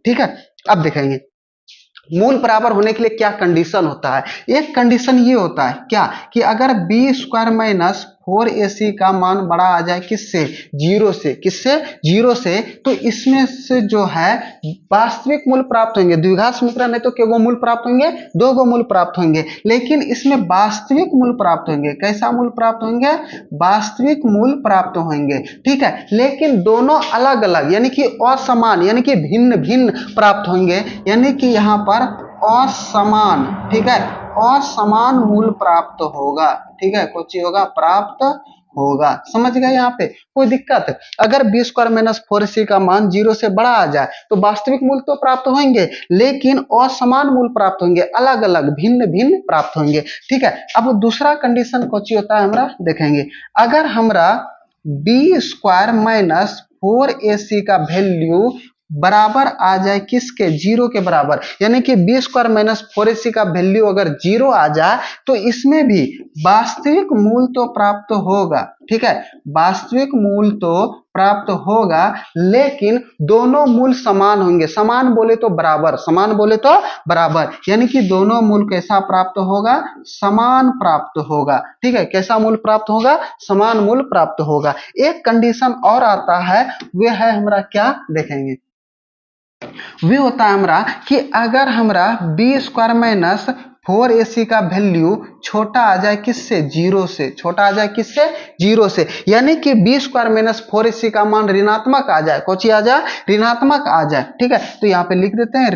ठीक है, अब देखेंगे मूल बराबर होने के लिए क्या कंडीशन होता है। एक कंडीशन ये होता है क्या कि अगर बी स्क्वायर माइनस 4ac का मान बड़ा आ जाए किससे, जीरो से, किससे, जीरो से, तो इसमें से जो है वास्तविक मूल प्राप्त होंगे। द्विघात समीकरण है तो क्या मूल प्राप्त होंगे, दो गो मूल प्राप्त होंगे, लेकिन इसमें वास्तविक मूल प्राप्त होंगे। कैसा मूल प्राप्त होंगे, वास्तविक मूल प्राप्त होंगे, ठीक है। लेकिन दोनों अलग अलग यानी कि असमान यानी कि भिन्न भिन्न प्राप्त होंगे, यानी कि यहाँ पर असमान, ठीक है, असमान मूल प्राप्त होगा, ठीक है, कुछ होगा प्राप्त होगा। समझ गए, यहाँ पे कोई दिक्कत। अगर बी स्क्वायर माइनस 4ac का मान जीरो से बड़ा आ जाए तो वास्तविक मूल तो प्राप्त होंगे, लेकिन असमान मूल प्राप्त होंगे, अलग अलग भिन्न भिन्न प्राप्त होंगे, ठीक है। अब दूसरा कंडीशन कौन होता है हमरा देखेंगे। अगर हमरा बी स्क्वायर माइनस 4ac का वैल्यू बराबर आ जाए किसके, जीरो के बराबर, यानी कि बी स्क्वायर माइनस 4ac का वैल्यू अगर जीरो आ जाए तो इसमें भी वास्तविक मूल तो प्राप्त होगा, ठीक है, वास्तविक मूल तो प्राप्त होगा, लेकिन दोनों मूल समान होंगे। समान बोले तो बराबर, समान बोले तो बराबर, यानी कि दोनों मूल कैसा प्राप्त होगा, समान प्राप्त होगा, ठीक है। कैसा मूल प्राप्त होगा, समान मूल प्राप्त होगा। एक कंडीशन और आता है, वह है हमरा क्या देखेंगे, वे होता है हमरा कि अगर हमरा बी स्क्वायर माइनस 4ac का वैल्यू छोटा आ जाए किससे, जीरो से, छोटा आ जाए किससे, जीरो से, यानी कि बी स्क्वायर माइनस 4ac का मान ऋणात्मक आ जाए, कौची आ जाए, ऋणात्मक आ जाए, ठीक है। तो यहाँ पे लिख देते हैं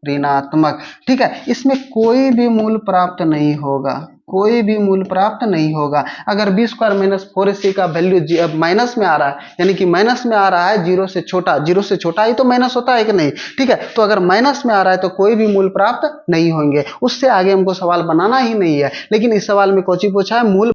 ऋणात्मक, ठीक है। इसमें कोई भी मूल प्राप्त नहीं होगा, कोई भी मूल प्राप्त नहीं होगा। अगर बी स्क्वायर माइनस 4ac का वैल्यू माइनस में आ रहा है, यानी कि माइनस में आ रहा है, जीरो से छोटा, जीरो से छोटा ही तो माइनस होता है कि नहीं, ठीक है। तो अगर माइनस में आ रहा है तो कोई भी मूल प्राप्त नहीं होंगे। उससे आगे हमको सवाल बनाना ही नहीं है, लेकिन इस सवाल में कौची पूछा है, मूल